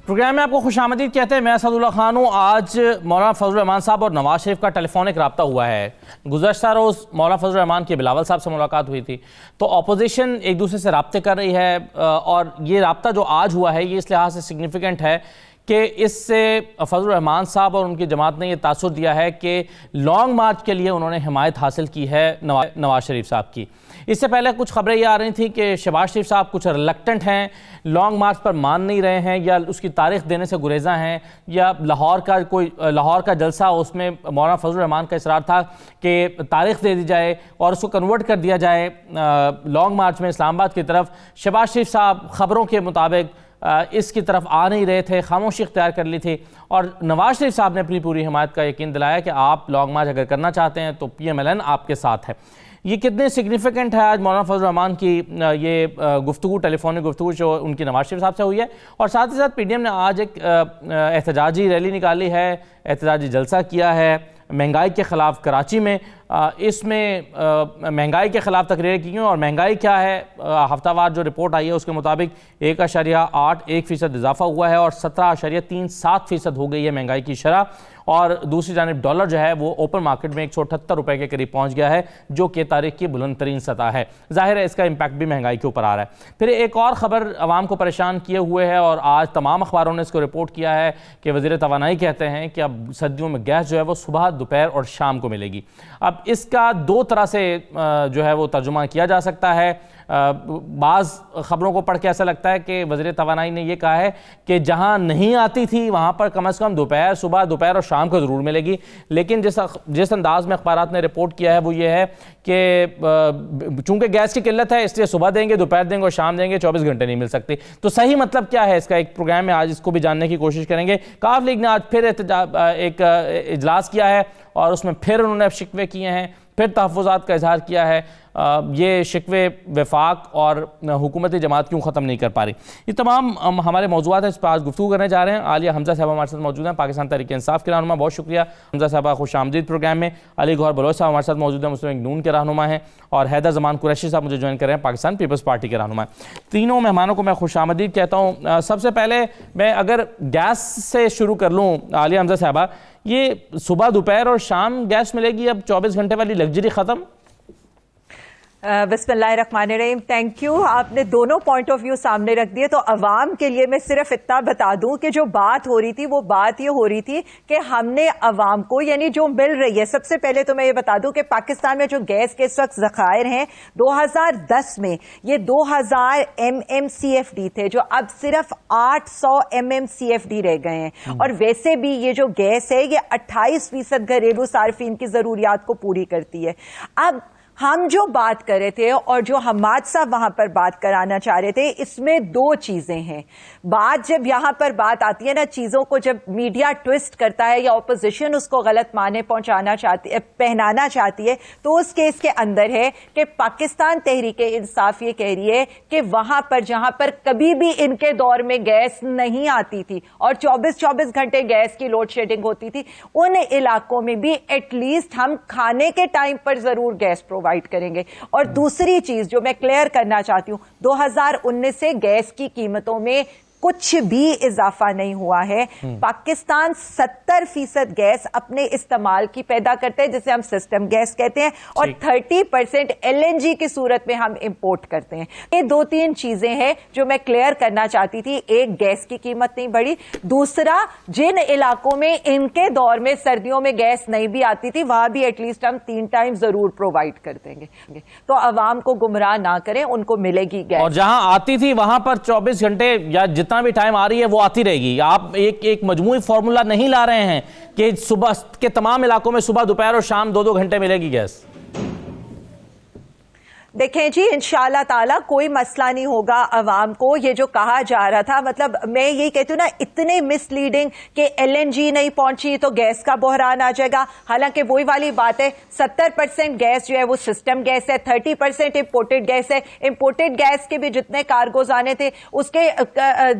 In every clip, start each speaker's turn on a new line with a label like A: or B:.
A: Programme میں آپ کو خوش آمدید کہتے ہیں. میں اسد اللہ خان ہوں. آج مولانا فضل الرحمان صاحب اور نواز شریف کا ٹیلی فونک رابطہ ہوا ہے. گزشتہ روز مولانا فضل الرحمان کی بلاول صاحب سے ملاقات ہوئی تھی. تو اپوزیشن ایک دوسرے سے رابطے کر رہی ہے اور یہ رابطہ جو آج ہوا ہے یہ اس لحاظ سے سگنیفیکنٹ ہے کہ اس سے فضل الرحمان صاحب اور ان کی جماعت نے یہ تاثر دیا ہے کہ لانگ مارچ کے لیے انہوں نے حمایت حاصل کی ہے نواز شریف صاحب کی. اس سے پہلے کچھ خبریں یہ آ رہی تھیں کہ شہباز شریف صاحب کچھ ریلیکٹنٹ ہیں, لانگ مارچ پر مان نہیں رہے ہیں, یا اس کی تاریخ دینے سے گریزاں ہیں, یا لاہور کا جلسہ اس میں مولانا فضل الرحمان کا اصرار تھا کہ تاریخ دے دی جائے اور اس کو کنورٹ کر دیا جائے لانگ مارچ میں اسلام آباد کی طرف. شہباز شریف صاحب خبروں کے مطابق اس کی طرف آ نہیں رہے تھے, خاموشی اختیار کر لی تھی, اور نواز شریف صاحب نے اپنی پوری حمایت کا یقین دلایا کہ آپ لانگ مارچ اگر کرنا چاہتے ہیں تو پی ایم ایل این آپ کے ساتھ ہے. یہ کتنے سگنیفیکنٹ ہے آج مولانا فضل الرحمان کی یہ گفتگو, ٹیلی فونک گفتگو جو ان کی نواز شریف صاحب سے ہوئی ہے, اور ساتھ ہی ساتھ پی ڈی ایم نے آج ایک احتجاجی ریلی نکالی ہے, احتجاجی جلسہ کیا ہے مہنگائی کے خلاف کراچی میں. اس میں مہنگائی کے خلاف تقریریں کی ہیں, اور مہنگائی کیا ہے, ہفتہ وار جو رپورٹ آئی ہے اس کے مطابق 1.81% اضافہ ہوا ہے اور 17.37% ہو گئی ہے مہنگائی کی شرح. اور دوسری جانب ڈالر جو ہے وہ اوپن مارکیٹ میں 178 روپے کے قریب پہنچ گیا ہے, جو کہ تاریخ کی بلند ترین سطح ہے. ظاہر ہے اس کا امپیکٹ بھی مہنگائی کے اوپر آ رہا ہے. پھر ایک اور خبر عوام کو پریشان کیے ہوئے ہے, اور آج تمام اخباروں نے اس کو رپورٹ کیا ہے کہ وزیر توانائی کہتے ہیں کہ اب سردیوں میں گیس جو ہے وہ صبح, دوپہر اور شام کو ملے گی. اب اس کا دو طرح سے جو ہے وہ ترجمہ کیا جا سکتا ہے. بعض خبروں کو پڑھ کے ایسا لگتا ہے کہ وزیر توانائی نے یہ کہا ہے کہ جہاں نہیں آتی تھی وہاں پر کم از کم صبح, دوپہر اور شام کو ضرور ملے گی. لیکن جس انداز میں اخبارات نے رپورٹ کیا ہے وہ یہ ہے کہ چونکہ گیس کی قلت ہے اس لیے صبح دیں گے, دوپہر دیں گے اور شام دیں گے, 24 گھنٹے نہیں مل سکتے. تو صحیح مطلب کیا ہے اس کا, ایک پروگرام میں آج اس کو بھی جاننے کی کوشش کریں گے. کاف لیگ نے آج پھر ایک اجلاس کیا ہے اور اس میں پھر انہوں نے شکوے کیے ہیں, پھر تحفظات کا اظہار کیا ہے. یہ شکوے وفاق اور حکومتی جماعت کیوں ختم نہیں کر پا رہی. یہ تمام ہمارے موضوعات ہیں, اس پر آج گفتگو کرنے جا رہے ہیں. عالیہ حمزہ صاحبہ ہمارے ساتھ موجود ہیں, پاکستان تحریک انصاف کے رہنما. بہت شکریہ حمزہ صاحبہ, خوش آمدید پروگرام میں. علی گوہر بلوچ صاحب ہمارے ساتھ موجود ہیں, مسلم لیگ نون کے رہنما ہیں, اور حیدر زمان قریشی صاحب مجھے جوائن کر رہے ہیں, پاکستان پیپلز پارٹی کے رہنما ہیں. تینوں مہمانوں کو میں خوش آمدید کہتا ہوں. سب سے پہلے میں اگر گیس سے شروع کر لوں, عالیہ حمزہ صاحبہ, یہ صبح, دوپہر اور شام گیس ملے گی, اب 24 گھنٹے والی لگژری ختم؟
B: بسم اللہ الرحمن الرحیم. Thank you. آپ نے دونوں پوائنٹ آف ویو سامنے رکھ دیے. تو عوام کے لیے میں صرف اتنا بتا دوں کہ جو بات ہو رہی تھی وہ بات یہ ہو رہی تھی کہ ہم نے عوام کو, یعنی جو مل رہی ہے, سب سے پہلے تو میں یہ بتا دوں کہ پاکستان میں جو گیس کے اس وقت ذخائر ہیں 2010 میں یہ 2000 MMCFD تھے, جو اب صرف 800 MMCFD رہ گئے ہیں. اور ویسے بھی یہ جو گیس ہے یہ 28% گھریلو صارفین کی ضروریات کو پوری کرتی ہے. اب ہم جو بات کر رہے تھے اور جو حماد صاحب وہاں پر بات کرانا چاہ رہے تھے, اس میں دو چیزیں ہیں. بات جب یہاں پر بات آتی ہے نا, چیزوں کو جب میڈیا ٹوسٹ کرتا ہے یا اپوزیشن اس کو غلط معنی پہنانا چاہتی ہے, تو اس کیس کے اندر ہے کہ پاکستان تحریک انصاف یہ کہہ رہی ہے کہ وہاں پر جہاں پر کبھی بھی ان کے دور میں گیس نہیں آتی تھی اور 24 گھنٹے گیس کی لوڈ شیڈنگ ہوتی تھی, ان علاقوں میں بھی ایٹ لیسٹ ہم کھانے کے ٹائم پر ضرور گیس پرووائڈ کریں گے. اور دوسری چیز جو میں کلیئر کرنا چاہتی ہوں, 2019 سے گیس کی قیمتوں میں کچھ بھی اضافہ نہیں ہوا ہے. پاکستان 70% گیس اپنے استعمال کی پیدا کرتے ہیں, جسے ہم سسٹم گیس کہتے ہیں, اور 30% LNG کی صورت میں ہم امپورٹ کرتے ہیں. یہ دو تین چیزیں ہیں جو میں کلیئر کرنا چاہتی تھی. ایک, گیس کی قیمت نہیں بڑھی. دوسرا, جن علاقوں میں ان کے دور میں سردیوں میں گیس نہیں بھی آتی تھی وہاں بھی ایٹ لیسٹ ہم 3 ٹائم ضرور پرووائڈ کر دیں گے. تو عوام کو گمراہ نہ کریں, ان کو ملے گی گیس.
A: اور جہاں آتی تھی وہاں پر 24 گھنٹے یا جتنا بھی ٹائم آ رہی ہے وہ آتی رہے گی. آپ ایک مجموعی فارمولا نہیں لا رہے ہیں کہ صبح کے تمام علاقوں میں صبح, دوپہر اور شام 2 گھنٹے ملے گی گیس.
B: دیکھیں جی, انشاءاللہ تعالی کوئی مسئلہ نہیں ہوگا عوام کو. یہ جو کہا جا رہا تھا, مطلب میں یہی کہتی ہوں نا, اتنے مس لیڈنگ کہ LNG نہیں پہنچی تو گیس کا بحران آ جائے گا. حالانکہ وہی والی بات ہے, 70% گیس جو ہے وہ سسٹم گیس ہے, 30% امپورٹڈ گیس ہے. امپورٹڈ گیس کے بھی جتنے کارگوز آنے تھے اس کے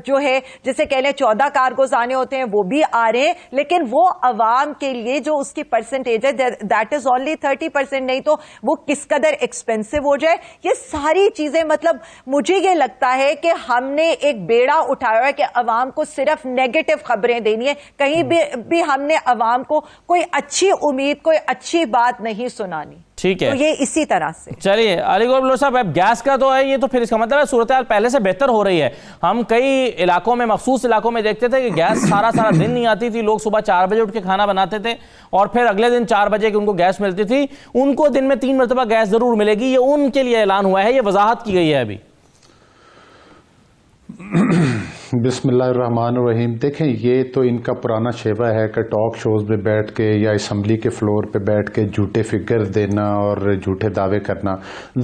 B: جو ہے جسے کہہ لیں 14 کارگوز آنے ہوتے ہیں وہ بھی آ رہے ہیں, لیکن وہ عوام کے لیے جو اس کی پرسنٹیج ہے دیٹ از اونلی 30%. نہیں تو وہ کس قدر ایکسپینسو ہو جائے جائے, یہ ساری چیزیں مطلب مجھے یہ لگتا ہے کہ ہم نے ایک بیڑا اٹھایا ہے کہ عوام کو صرف نیگیٹو خبریں دینی ہے, کہیں بھی ہم نے عوام کو کوئی اچھی امید, کوئی اچھی بات نہیں سنانی.
A: ٹھیک ہے,
B: تو یہ اسی طرح سے.
A: چلیے علی گور بلوچ صاحب, اب گیس کا تو ہے یہ, تو پھر اس کا مطلب ہے صورتحال پہلے سے بہتر ہو رہی ہے. ہم کئی علاقوں میں, مخصوص علاقوں میں دیکھتے تھے کہ گیس سارا دن نہیں آتی تھی, لوگ صبح 4 بجے اٹھ کے کھانا بناتے تھے اور پھر اگلے دن 4 بجے کی ان کو گیس ملتی تھی. ان کو دن میں 3 مرتبہ گیس ضرور ملے گی, یہ ان کے لیے اعلان ہوا ہے, یہ وضاحت کی گئی ہے ابھی.
C: بسم اللہ الرحمن الرحیم. دیکھیں, یہ تو ان کا پرانا شیوا ہے کہ ٹاک شوز میں بیٹھ کے یا اسمبلی کے فلور پہ بیٹھ کے جھوٹے فگر دینا اور جھوٹے دعوے کرنا.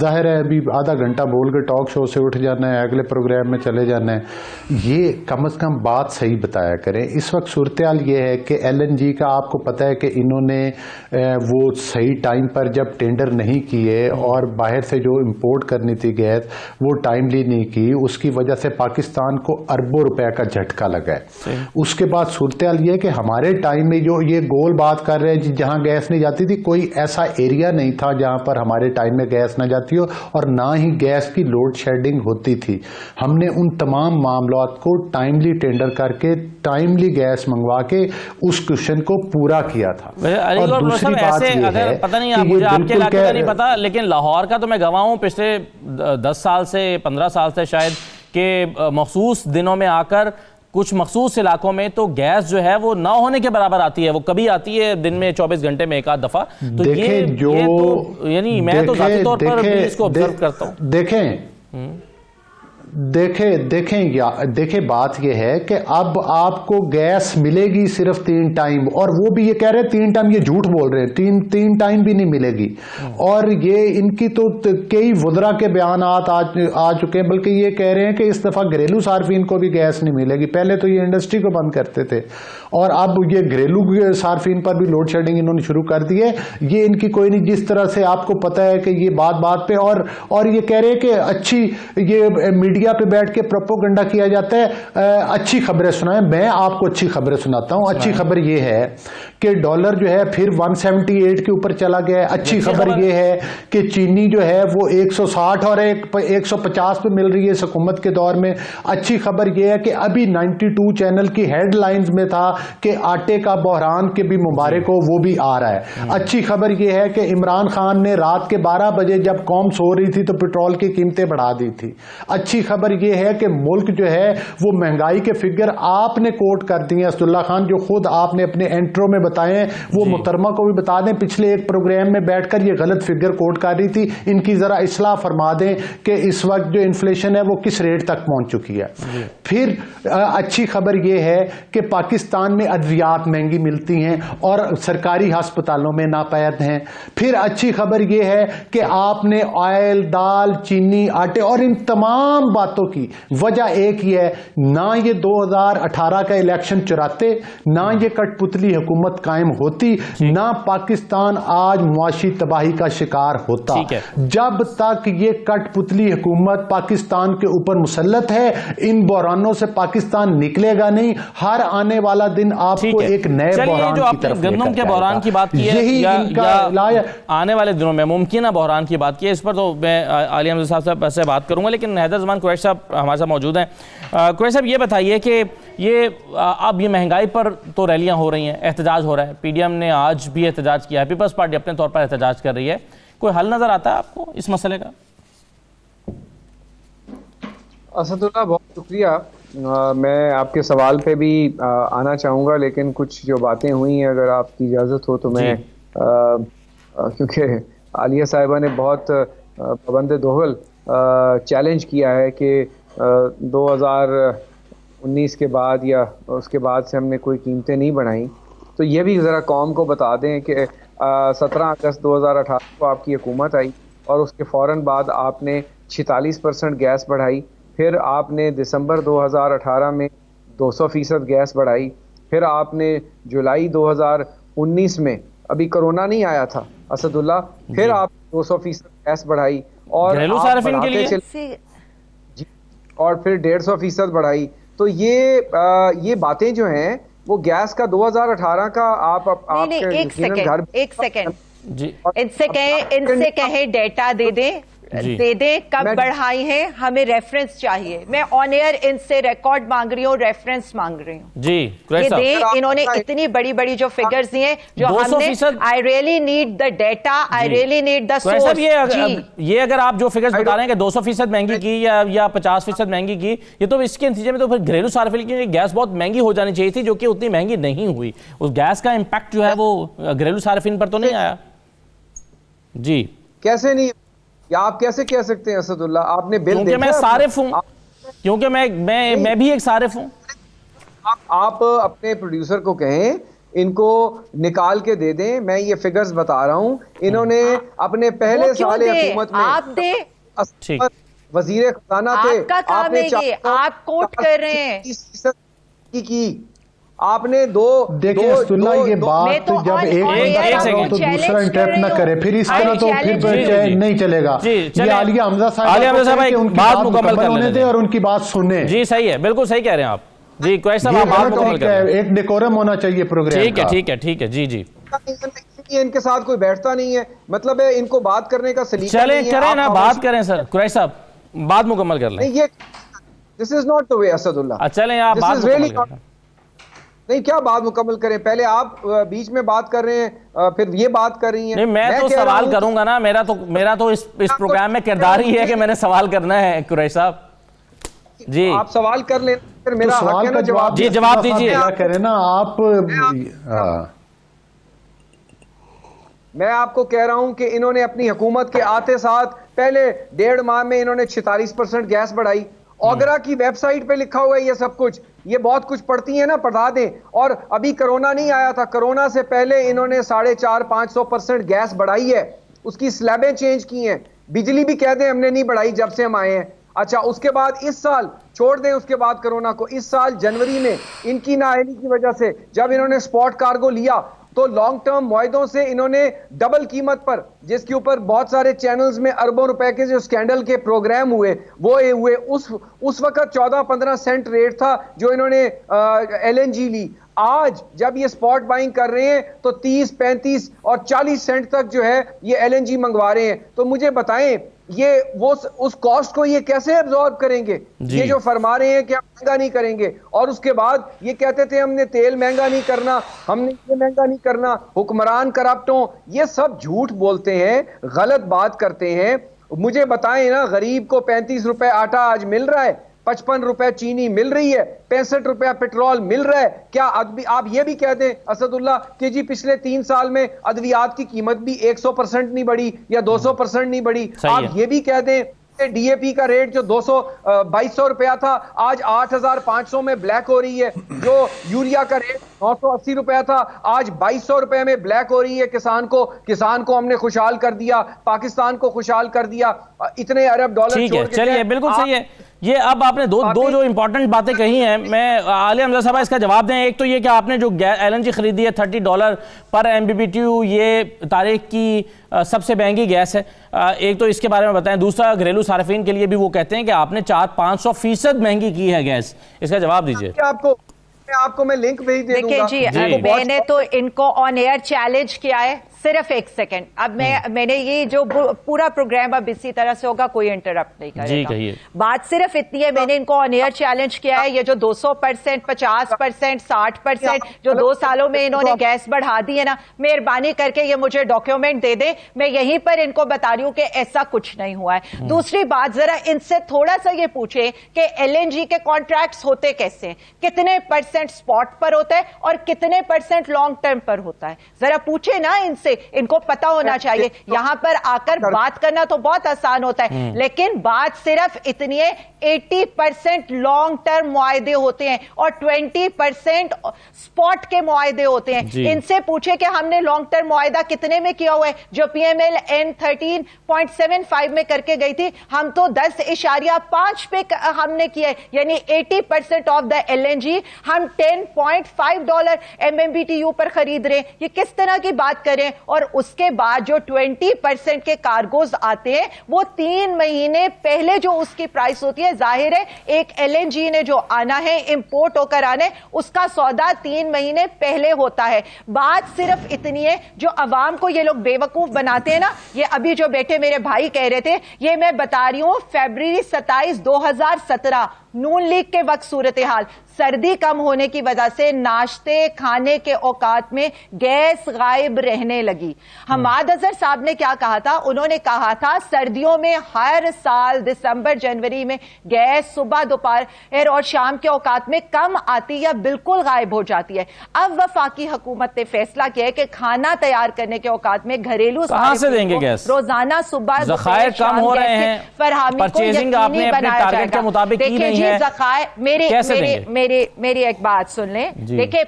C: ظاہر ہے ابھی آدھا گھنٹہ بول کے ٹاک شو سے اٹھ جانا ہے, اگلے پروگرام میں چلے جانا ہے. یہ کم از کم بات صحیح بتایا کریں. اس وقت صورتحال یہ ہے کہ ایل این جی کا آپ کو پتہ ہے کہ انہوں نے وہ صحیح ٹائم پر جب ٹینڈر نہیں کیے اور باہر سے جو امپورٹ کرنی تھی گیس وہ ٹائملی نہیں کی, اس کی وجہ سے پاکستان کو اربوں روپے کا جھٹکا لگا ہے. اس کے بعد صورتحال یہ کہ ہمارے ٹائم میں جو یہ گول بات کر رہے ہیں جہاں گیس نہیں جاتی تھی, کوئی ایسا ایریا نہیں تھا جہاں پر ہمارے ٹائم میں گیس نہ جاتی ہو, اور نہ ہی گیس کی لوڈ شیڈنگ ہوتی تھی. ہم نے ان تمام معاملات کو ٹائملی ٹینڈر کر کے ٹائملی گیس منگوا کے اس کوشچن کو پورا کیا تھا.
A: اور دوسری بات یہ ہے, پتہ نہیں مجھے آپ کے علاقے کا نہیں پتا, لیکن لاہور کا تو میں گواہ ہوں پچھلے 10 سال سے 15 سال سے شاید, کہ مخصوص دنوں میں آ کر کچھ مخصوص علاقوں میں تو گیس جو ہے وہ نہ ہونے کے برابر آتی ہے. وہ کبھی آتی ہے دن میں 24 گھنٹے میں ایک آدھ دفعہ. تو یہ تو یعنی میں تو ذاتی طور پر بھی اس کو آبزرو کرتا ہوں.
C: دیکھیں بات یہ ہے کہ اب آپ کو گیس ملے گی صرف 3 ٹائم, اور وہ بھی یہ کہہ رہے ہیں 3 ٹائم, یہ جھوٹ بول رہے ہیں, 3 ٹائم بھی نہیں ملے گی. اور یہ ان کی تو کئی وزراء کے بیانات آ چکے ہیں, بلکہ یہ کہہ رہے ہیں کہ اس دفعہ گھریلو صارفین کو بھی گیس نہیں ملے گی. پہلے تو یہ انڈسٹری کو بند کرتے تھے اور اب یہ گھریلو صارفین پر بھی لوڈ شیڈنگ انہوں نے شروع کر دی ہے. یہ ان کی کوئی نہیں, جس طرح سے آپ کو پتہ ہے کہ یہ بات پہ اور یہ کہہ رہے ہیں کہ اچھی, یہ میڈیا پہ بیٹھ کے پروپوگنڈا کیا جاتا ہے, اچھی خبریں سنائیں. میں آپ کو اچھی خبریں سناتا ہوں. اچھی خبر یہ ہے کہ ڈالر جو ہے پھر 178 کے اوپر چلا گیا ہے. اچھی خبر یہ ہے کہ چینی جو ہے وہ 160 اور 150 پہ مل رہی ہے اس حکومت کے دور میں. اچھی خبر یہ ہے کہ ابھی 92 چینل کی ہیڈ لائنز میں تھا کہ آٹے کا بحران کے بھی مبارک ہو, وہ بھی آ رہا ہے. اچھی خبر یہ ہے کہ عمران خان نے رات کے 12 بجے جب قوم سو رہی تھی تو پیٹرول کی قیمتیں بڑھا دی تھی. اچھی خبر یہ ہے کہ ملک جو ہے وہ مہنگائی کے فگر آپ نے کوٹ کر دی ہیں اسداللہ خان, جو خود آپ نے اپنے انٹرو میں بتائے ہیں. وہ محترمہ کو بھی بتا دیں, پچھلے ایک پروگرام میں بیٹھ کر یہ غلط فگر کوٹ کر رہی تھی. ان کی ذرا اصلاح فرما دیں کہ اس وقت جو انفلیشن ہے وہ کس ریٹ تک پہنچ چکی ہے. پھر اچھی خبر یہ ہے کہ پاکستان میں ادویات مہنگی ملتی ہیں اور سرکاری ہسپتالوں میں ناپید ہیں. پھر اچھی خبر یہ ہے کہ آپ نے آئل, دال, چینی, آٹے اور ان تمام باتوں کی وجہ ایک ہی ہے, نہ یہ 2018 کا الیکشن چراتے, نہ یہ کٹ پتلی حکومت قائم ہوتی, نہ پاکستان آج معاشی تباہی کا شکار ہوتا. جب تک یہ کٹ پتلی حکومت پاکستان کے اوپر مسلط ہے, ان بحرانوں سے پاکستان نکلے گا نہیں. ہر آنے والا دن آپ کو ایک نئے بحران کی طرف
A: گندم کے بحران کی بات کی ہے, یا آنے والے دنوں میں ممکنہ بحران کی بات کی ہے, اس پر تو میں علی حمزہ صاحب سے بات کروں گا. لیکن حیدر زمان قریش صاحب ہمارے ساتھ موجود ہیں. قریش صاحب یہ بتائیے کہ اب یہ مہنگائی پر تو ریلیاں ہو رہی ہیں, احتجاج ہو رہا ہے, پی ڈی ایم نے آج بھی احتجاج کیا ہے, پیپلز پارٹی اپنے طور پر احتجاج کر رہی ہے. کوئی حل نظر آتا ہے آپ کو اس مسئلے کا؟
D: اسد اللہ بہت شکریہ. میں آپ کے سوال پہ بھی آنا چاہوں گا, لیکن کچھ جو باتیں ہوئی ہیں اگر آپ کی اجازت ہو تو میں کیونکہ عالیہ صاحبہ نے بہت پابند دوحل چیلنج کیا ہے کہ 2019 کے بعد یا اس کے بعد سے ہم نے کوئی قیمتیں نہیں بڑھائیں, تو یہ بھی ذرا قوم کو بتا دیں کہ 17 اگست 2018 کو آپ کی حکومت آئی اور اس کے فوراً بعد آپ نے 46% گیس بڑھائی. پھر آپ نے دسمبر 2018 میں 200% گیس بڑھائی. پھر آپ نے جولائی 2019 میں, ابھی کرونا نہیں آیا تھا اسد اللہ, پھر آپ 200% گیس بڑھائی اور اور پھر 150% بڑھائی. تو یہ باتیں جو ہیں وہ گیس کا 2018 کا آپ
B: ایک سیکنڈ ان سے کہیں ڈیٹا دے دیں, دے دیں, کب بڑھائی ہیں, ہمیں ریفرنس چاہیے. میں آن ایئر ان سے ریکارڈ مانگ رہی ہوں, ریفرنس مانگ رہی ہوں.
A: جی
B: یہ دیں. انہوں نے اتنی بڑی بڑی جو فگرز دی ہیں جو ہم نے, I really need the data, I really need the source.
A: یہ اگر آپ جو فگرز بتا رہے ہیں کہ 200% مہنگی کی یا 50% مہنگی کی, یہ تو اس کے نتیجے میں تو پھر گھریلو صارفین کی گیس بہت مہنگی ہو جانی چاہیے تھی, جو کہ اتنی مہنگی نہیں ہوئی. اس گیس کا امپیکٹ جو ہے وہ گھریلو صارفین پر تو نہیں آیا. جی
D: کیسے نہیں, آپ کیسے کہہ سکتے ہیں اسد اللہ, آپ نے بل
A: کیونکہ میں صارف ہوں, کیونکہ میں بھی ایک صارف ہوں.
D: آپ اپنے پروڈیوسر کو کہیں ان کو نکال کے دے دیں, میں یہ فگرز بتا رہا ہوں. انہوں نے اپنے پہلے سال حکومت میں
B: آپ دے,
D: وزیر خزانہ تھے,
B: آپ کا کام ہے یہ, آپ کوٹ کر رہے ہیں
D: کی آپ نے
C: دیکھیں اسداللہ, یہ بات جب ایک تو دوسرا انٹرپٹ نہ کرے, پھر اس طرح تو پھر نہیں چلے گا. یہ عالیہ حمزہ صاحب ان کی بات مکمل ہونے دیں اور ان کی بات سنیں.
A: جی صحیح ہے, بالکل صحیح کہہ رہے ہیں آپ. جی کوئی صاحب بات مکمل کریں,
C: ایک ڈیکورم ہونا چاہیے پروگرام کا.
A: ٹھیک ہے. جی
D: ان کے ساتھ کوئی بیٹھتا نہیں ہے, مطلب ہے ان کو بات کرنے کا سلیقہ نہیں ہے.
A: چلیں کریں نا, بات کریں سر. قریش صاحب بات مکمل کر لیں.
D: This is not the way, Asad اللہ.
A: چلیں آپ بات مکمل کریں.
D: نہیں, کیا بات مکمل کریں, پہلے آپ بیچ میں بات کر رہے ہیں, پھر یہ بات کر رہی ہیں.
A: نہیں, میں تو سوال کروں گا نا, میرا تو اس پروگرام میں کردار ہی ہے کہ میں نے سوال کرنا ہے. قریش صاحب جی
D: آپ سوال کر لیں, پھر میرا حق ہے نا جواب.
A: جی جواب دیجیے.
C: کیا کریں نا آپ.
D: میں آپ کو کہہ رہا ہوں کہ انہوں نے اپنی حکومت کے آتے ساتھ پہلے 1.5 ماہ میں انہوں نے 46% گیس بڑھائی. اوگرا کی ویب سائٹ پہ لکھا ہوا ہے یہ سب کچھ, یہ بہت کچھ پڑھتی ہیں نا, پڑھا دیں. اور ابھی کرونا نہیں آیا تھا, کرونا سے پہلے انہوں نے 450-500% گیس بڑھائی ہے, اس کی سلیبیں چینج کی ہیں. بجلی بھی کہہ دیں ہم نے نہیں بڑھائی جب سے ہم آئے ہیں. اچھا, اس کے بعد اس سال چھوڑ دیں, اس کے بعد کرونا کو, اس سال جنوری میں ان کی نااہلی کی وجہ سے جب انہوں نے سپاٹ کارگو لیا تو لانگ ٹرم معاہدوں سے انہوں نے ڈبل قیمت پر, جس کے اوپر بہت سارے چینلز میں اربوں روپے کے جو سکینڈل کے پروگرام ہوئے وہ ہوئے, اس وقت 14-15 سینٹ ریٹ تھا جو انہوں نے ایل این جی لی. آج جب یہ سپاٹ بائنگ کر رہے ہیں تو 30-35 اور 40 سینٹ تک جو ہے یہ ایل این جی منگوا رہے ہیں. تو مجھے بتائیں یہ وہ اس کاسٹ کو یہ کیسے ابزارب کریں گے؟ یہ جو فرما رہے ہیں کہ ہم مہنگا نہیں کریں گے, اور اس کے بعد یہ کہتے تھے ہم نے تیل مہنگا نہیں کرنا, ہم نے یہ مہنگا نہیں کرنا, حکمران کرپٹ ہوں. یہ سب جھوٹ بولتے ہیں, غلط بات کرتے ہیں. مجھے بتائیں نا, غریب کو 35 روپے آٹا آج مل رہا ہے, 55 روپے چینی مل رہی ہے, 65 روپے پیٹرول مل رہا ہے. کیا آپ یہ بھی کہہ دیں اسد اللہ کہ جی پچھلے 3 سال میں ادویات کی قیمت بھی 100% نہیں بڑھی یا 200% نہیں بڑھی؟ آپ یہ بھی کہہ دیں ڈی اے پی کا ریٹ جو 2200 روپیہ تھا آج 8500 میں بلیک ہو رہی ہے, جو یوریا کا ریٹ 980 روپیہ تھا آج 2200 روپے میں بلیک ہو رہی ہے. کسان کو ہم نے خوشحال کر دیا, پاکستان کو خوشحال کر دیا, اتنے ارب ڈالر
A: ٹھیک ہے. چلیے بالکل صحیح ہے. یہ اب آپ نے دو جو امپورٹنٹ باتیں کہی ہیں, میں عالیہ حمزہ صاحب اس کا جواب دیں. ایک تو یہ کہ آپ نے جو ایل این جی خریدی ہے $30 پر MMBTU, یہ تاریخ کی سب سے مہنگی گیس ہے. ایک تو اس کے بارے میں بتائیں. دوسرا گھریلو صارفین کے لیے بھی وہ کہتے ہیں کہ آپ نے 400-500% مہنگی کی ہے گیس, اس کا جواب دیجیے.
D: آپ کو میں لنک بھیج دے دوں گا.
B: دیکھیں جی, میں نے تو ان کو آن ایئر چیلنج کیا ہے, صرف 1 سیکنڈ. اب میں نے یہ جو پورا پروگرام اب اسی طرح سے ہوگا, کوئی انٹرپٹ نہیں کرے گا. بات صرف اتنی ہے, میں نے ان کو آن ایئر چیلنج کیا ہے, یہ جو 200%, 50%, 60% جو 2 سالوں میں انہوں نے گیس بڑھا دی ہے نا, مہربانی کر کے یہ مجھے ڈاکیومنٹ دے دیں. میں یہیں پر ان کو بتا رہی ہوں کہ ایسا کچھ نہیں ہوا ہے. دوسری بات, ذرا ان سے تھوڑا سا یہ پوچھیں کہ ایل این جی کے کانٹریکٹس ہوتے کیسے ہیں, کتنے % سپاٹ پر ہوتا ہے اور کتنے % لانگ ٹرم پر ہوتا ہے. ذرا پوچھیں نا ان سے, ان کو پتا ہونا چاہیے. یہاں پر آ کر بات کرنا تو بہت آسان ہوتا ہے, لیکن بات صرف اتنی ہے 80% لانگ ٹرم معاہدے ہوتے ہیں اور 20% سپاٹ کے معاہدے ہوتے ہیں. ان سے پوچھے کہ ہم نے لانگ ٹرم معاہدہ کتنے میں کیا ہوا ہے. جو پی ایم ایل این 13.75 میں کر کے گئی تھی, ہم تو 10.5 پہ ہم نے کیا ہے, یعنی 80% of the L N G ہم $10.5 MMBTU پر خرید رہے ہیں. یہ کس طرح کی بات کریں, اور اس کے بعد جو 20% کے کارگوز آتے ہیں وہ 3 مہینے پہلے جو اس کی پرائس ہوتی ہے. ظاہر ہے ایک LNG نے جو آنا ہے امپورٹ ہو کر آنے اس کا سودا 3 مہینے پہلے ہوتا ہے. بات صرف اتنی ہے جو عوام کو یہ لوگ بے وقوف بناتے ہیں نا, یہ ابھی جو بیٹھے میرے بھائی کہہ رہے تھے, یہ میں بتا رہی ہوں فیبرری 27 2017 نون لیگ کے وقت صورتحال, سردی کم ہونے کی وجہ سے ناشتے کھانے کے اوقات میں گیس غائب رہنے لگی. حماد اظہر صاحب نے کیا کہا تھا, انہوں نے کہا تھا سردیوں میں ہر سال دسمبر جنوری میں گیس صبح دوپہر اور شام کے اوقات میں کم آتی یا بالکل غائب ہو جاتی ہے. اب وفاقی حکومت نے فیصلہ کیا ہے کہ کھانا تیار کرنے کے اوقات میں گھریلو
A: کہاں سے دیں گے گیس؟
B: روزانہ صبح
A: ذخائر کم ہو رہے ہیں, پرچیزنگ آپ نے اپنے ٹارگٹ کے مطابق کی نہیں ہے,
B: ذخائر میری ایک بات سن لیں. دیکھیں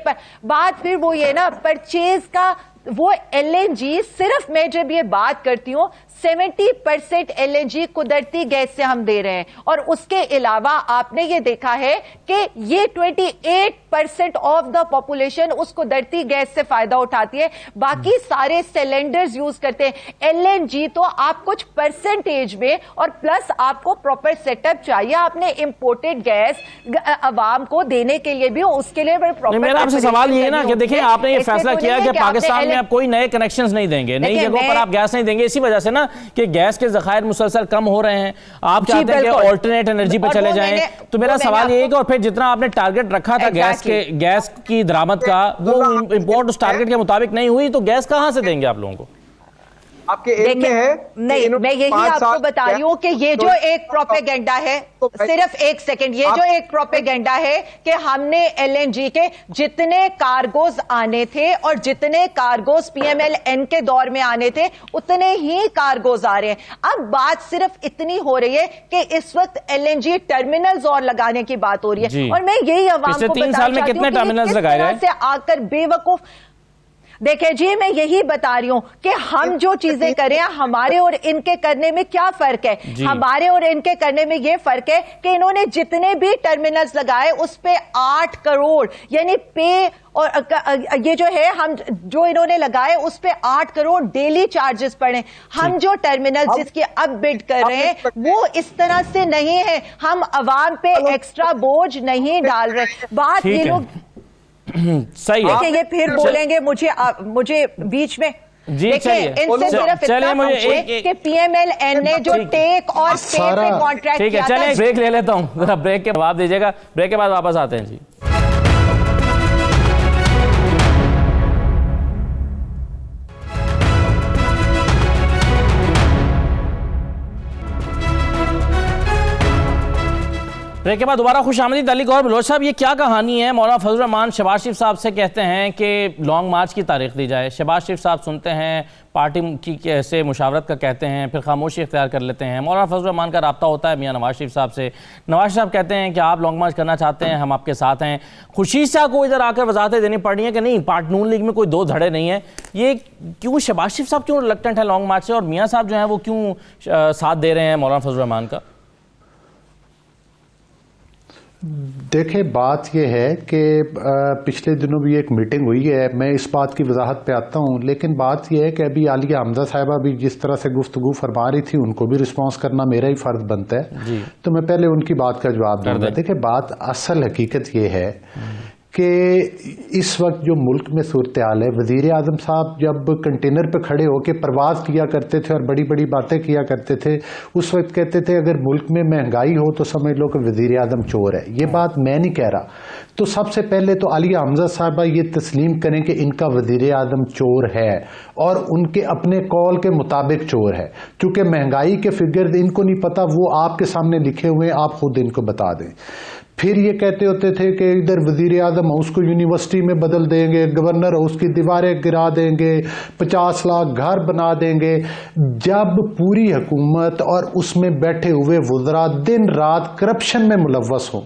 B: بات پھر وہ یہ نا پرچیز کا, وہ LNG صرف میں جب یہ بات کرتی ہوں 70% LNG قدرتی گیس سے ہم دے رہے ہیں, اور اس کے علاوہ آپ نے یہ دیکھا ہے کہ یہ 28% آف دا پاپولیشن اس قدرتی گیس سے فائدہ اٹھاتی ہے, باقی سارے سلینڈرز یوز کرتے ہیں. LNG تو آپ کچھ پرسنٹیج میں, اور پلس آپ کو پراپر سیٹ اپ چاہیے, آپ نے امپورٹڈ گیس عوام کو دینے کے لیے بھی اس کے لیے
A: میرا آپ سے سوال یہ ہے نا کہ دیکھیں آپ نے یہ فیصلہ کیا کہ پاکستان میں آپ کوئی نئے کنیکشنز نہیں دیں گے, نئی جگہوں پر آپ گیس نہیں دیں گے, اسی وجہ سے نا کہ گیس کے ذخائر مسلسل کم ہو رہے ہیں, آپ چاہتے ہیں کہ آلٹرنیٹ انرجی پہ چلے جائیں. تو میرا سوال یہ ہے کہ اور پھر جتنا آپ نے ٹارگٹ رکھا تھا گیس کی درآمد کا, وہ امپورٹ اس ٹارگٹ کے مطابق نہیں ہوئی, تو گیس کہاں سے دیں گے آپ لوگوں کو؟
D: آپ کے علم میں ہے
B: نہیں, میں یہی آپ کو بتا رہی ہوں کہ یہ جو ایک پروپیگنڈا ہے, صرف ایک سیکنڈ, یہ جو ایک پروپیگنڈا ہے کہ ہم نے LNG کے جتنے کارگوز آنے تھے اور جتنے کارگوز PMLN کے دور میں آنے تھے اتنے ہی کارگوز آ رہے ہیں. اب بات صرف اتنی ہو رہی ہے کہ اس وقت LNG ٹرمینلز اور لگانے کی بات ہو رہی ہے, اور میں یہی عوام کو بتانا چاہتی ہوں کہ کس طرح سے آ کر بے وقوف. دیکھیں جی, میں یہی بتا رہی ہوں کہ ہم جو چیزیں کریں ہمارے اور ان کے کرنے میں کیا فرق ہے. ہمارے اور ان کے کرنے میں یہ فرق ہے کہ انہوں نے جتنے بھی ٹرمینلز لگائے اس پہ 8 کروڑ یعنی پے, اور یہ جو ہے ہم جو انہوں نے لگائے اس پہ 8 کروڑ ڈیلی چارجز پڑے. ہم جو ٹرمینل جس کی اب بڈ کر رہے ہیں وہ اس طرح سے نہیں ہے, ہم عوام پہ ایکسٹرا بوجھ نہیں ڈال رہے. بات یہ لوگ
A: صحیح ہے,
B: یہ پھر بولیں گے مجھے بیچ میں. دیکھیں ان سے صرف اتنا پوچھیں کہ PMLN نے جو ٹیک اور پے پہ کانٹریکٹ کیا تھا.
A: چلیں بریک لے لیتا ہوں, ذرا بریک کے جواب دیجیے گا, بریک کے بعد واپس آتے ہیں. جی بریک کے بعد دوبارہ خوش آمدید. علی گوہر بلوچ صاحب, یہ کیا کہانی ہے؟ مولانا فضل الرحمان شہباز شریف صاحب سے کہتے ہیں کہ لانگ مارچ کی تاریخ دی جائے, شہباز شریف صاحب سنتے ہیں, پارٹی کی سے مشاورت کا کہتے ہیں, پھر خاموشی اختیار کر لیتے ہیں. مولانا فضل الرحمان کا رابطہ ہوتا ہے میاں نواز شریف صاحب سے, نواز صاحب کہتے ہیں کہ آپ لانگ مارچ کرنا چاہتے ہیں, ہم آپ کے ساتھ ہیں. خورشید صاحب کو ادھر آ کر وضاحتیں دینی پڑ رہی ہیں کہ نہیں, نون لیگ میں کوئی دو دھڑے نہیں ہیں. یہ کیوں شہباز شریف صاحب کیوں ریلکٹنٹ ہیں لانگ مارچ سے, اور میاں صاحب جو ہیں وہ کیوں ساتھ دے رہے ہیں مولانا فضل الرحمان کا؟
C: دیکھیں بات یہ ہے کہ پچھلے دنوں بھی ایک میٹنگ ہوئی ہے, میں اس بات کی وضاحت پہ آتا ہوں, لیکن بات یہ ہے کہ ابھی عالیہ حمزہ صاحبہ بھی جس طرح سے گفتگو فرما رہی تھی ان کو بھی رسپانس کرنا میرا ہی فرض بنتا ہے, تو میں پہلے ان کی بات کا جواب دوں گا. دیکھیں بات اصل حقیقت یہ ہے کہ اس وقت جو ملک میں صورتحال ہے, وزیر اعظم صاحب جب کنٹینر پہ کھڑے ہو کے پرواز کیا کرتے تھے اور بڑی بڑی باتیں کیا کرتے تھے, اس وقت کہتے تھے اگر ملک میں مہنگائی ہو تو سمجھ لو کہ وزیر اعظم چور ہے. یہ بات میں نہیں کہہ رہا. تو سب سے پہلے تو عالیہ حمزہ صاحبہ یہ تسلیم کریں کہ ان کا وزیر اعظم چور ہے, اور ان کے اپنے قول کے مطابق چور ہے, چونکہ مہنگائی کے فگر ان کو نہیں پتا, وہ آپ کے سامنے لکھے ہوئے ہیں, آپ خود ان کو بتا دیں. پھر یہ کہتے ہوتے تھے کہ ادھر وزیر اعظم ہاؤس کو یونیورسٹی میں بدل دیں گے, گورنر ہاؤس کی دیواریں گرا دیں گے, 50 لاکھ گھر بنا دیں گے, جب پوری حکومت اور اس میں بیٹھے ہوئے وزراء دن رات کرپشن میں ملوث ہوں,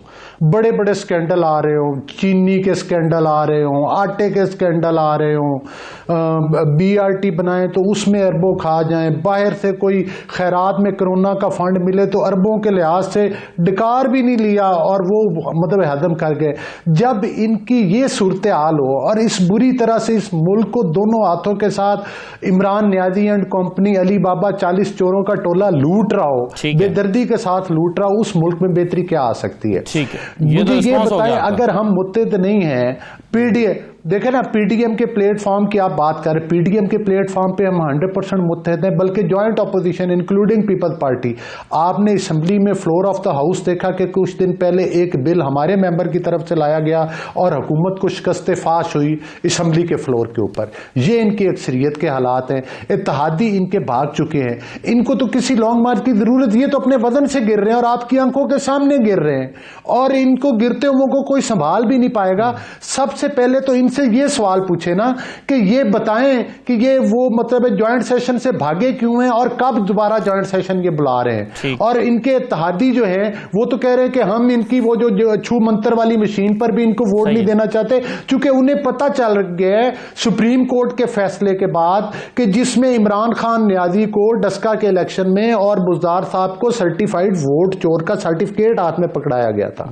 C: بڑے بڑے سکینڈل آ رہے ہوں, چینی کے سکینڈل آ رہے ہوں, آٹے کے سکینڈل آ رہے ہوں, BRT بنائیں تو اس میں اربوں کھا جائیں, باہر سے کوئی خیرات میں کرونا کا فنڈ ملے تو اربوں کے لحاظ سے ڈکار بھی نہیں لیا, اور وہ وہ مطلب ہضم کر گئے. جب ان کی یہ صورتحال ہو اور اس بری طرح سے اس ملک کو دونوں ہاتھوں کے ساتھ عمران نیازی اینڈ کمپنی علی بابا 40 چوروں کا ٹولہ لوٹ رہا ہو, بے دردی کے ساتھ لوٹ رہا ہو, اس ملک میں بہتری کیا آ سکتی ہے؟ مجھے یہ بتائیں, اگر ہم متحد نہیں ہیں, پی ڈی دیکھیں نا, پی ڈی ایم کے پلیٹ فارم کی آپ بات کریں, پی ڈی ایم کے پلیٹ فارم پہ ہم 100% متحد ہیں, بلکہ joint opposition including Peoples Party. آپ نے اسمبلی میں فلور آف دا ہاؤس دیکھا کہ کچھ دن پہلے ایک بل ہمارے ممبر کی طرف سے لایا گیا اور حکومت کو شکست فاش ہوئی اسمبلی کے فلور کے اوپر. یہ ان کی اکثریت کے حالات ہیں. اتحادی ان کے بھاگ چکے ہیں, ان کو تو کسی لانگ مارچ کی ضرورت, یہ تو اپنے وزن سے گر رہے ہیں اور آپ کی آنکھوں کے سامنے گر رہے ہیں, اور ان کو گرتے ہوئے کو کوئی سنبھال بھی نہیں پائے گا. سب سے پہلے تو ان سے یہ سوال پوچھے نا کہ یہ بتائیں کہ یہ وہ مطلب جوائنٹ سیشن سے بھاگے کیوں ہیں اور کب دوبارہ جوائنٹ سیشن یہ بلا رہے ہیں. اور ان کے اتحادی جو ہیں وہ تو کہہ رہے ہیں کہ ہم ان کی وہ جو چھو منتر والی مشین پر بھی ان کو ووٹ نہیں دینا چاہتے, چونکہ انہیں پتہ چل گیا ہے سپریم کورٹ کے فیصلے کے بعد کہ جس میں عمران خان نیازی کو ڈسکا کے الیکشن میں اور بزدار صاحب کو سرٹیفائیڈ ووٹ چور کا سرٹیفکیٹ ہاتھ میں پکڑایا گیا تھا.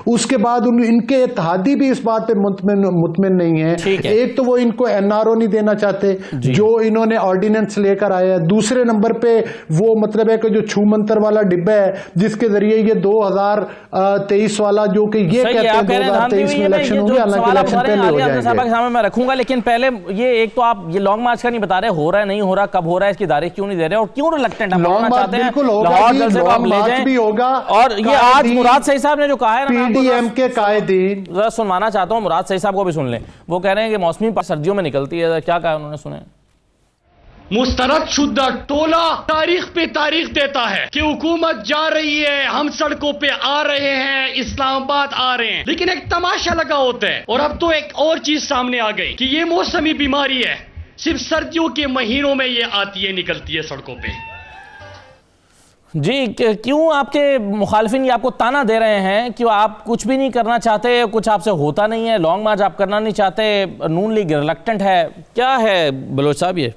C: اس کے بعد ان کے اتحادی بھی اس بات پہ مطمئن نہیں ہیں. ایک تو وہ ان کو این آر او نہیں دینا چاہتے جو انہوں نے آرڈیننس لے کر آیا ہے. دوسرے نمبر پہ وہ مطلب ہے کہ جو چھو منتر والا ڈبہ ہے جس کے ذریعے یہ 2023 والا جو کہ یہ کہتے ہیں 2023 میں الیکشن ہوں گے, حالانکہ الیکشن پہلے ہو جائیں گے.
A: میں رکھوں گا, لیکن پہلے یہ ایک تو آپ یہ لانگ مارچ کا نہیں بتا رہے, ہو رہا ہے نہیں ہو رہا, کب ہو رہا ہے اس کی تاریخ کیوں نہیں دے رہے, اور کیوں ریلکٹنٹ ہم ہونا چاہتے ہیں لاہور جلسے کو آپ لے جائیں. اور یہ آج مراد صحیح صاحب نے جو کہا ہے نا,
C: پی ڈی ایم کے قائدین,
A: ذرا سنوانا چاہتا ہوں, مراد صحیح صاحب کو بھی سن لیں. وہ کہہ رہے ہیں کہ موسمی سردیوں میں نکلتی ہے, کیا کہا انہوں نے, سنیں.
E: مسترد شدہ ٹولہ تاریخ پہ تاریخ دیتا ہے کہ حکومت جا رہی ہے, ہم سڑکوں پہ آ رہے ہیں, اسلام آباد آ رہے ہیں, لیکن ایک تماشا لگا ہوتا ہے. اور اب تو ایک اور چیز سامنے آ گئی کہ یہ موسمی بیماری ہے, صرف سردیوں کے مہینوں میں یہ آتی ہے, نکلتی ہے سڑکوں پہ.
A: جی, کیوں آپ کے مخالفین یہ آپ کو تانا دے رہے ہیں, کیوں آپ کچھ بھی نہیں کرنا چاہتے, کچھ آپ سے ہوتا نہیں ہے, لانگ مارچ آپ کرنا نہیں چاہتے, نون لیگ ریلکٹنٹ ہے, کیا ہے بلوچ صاحب یہ؟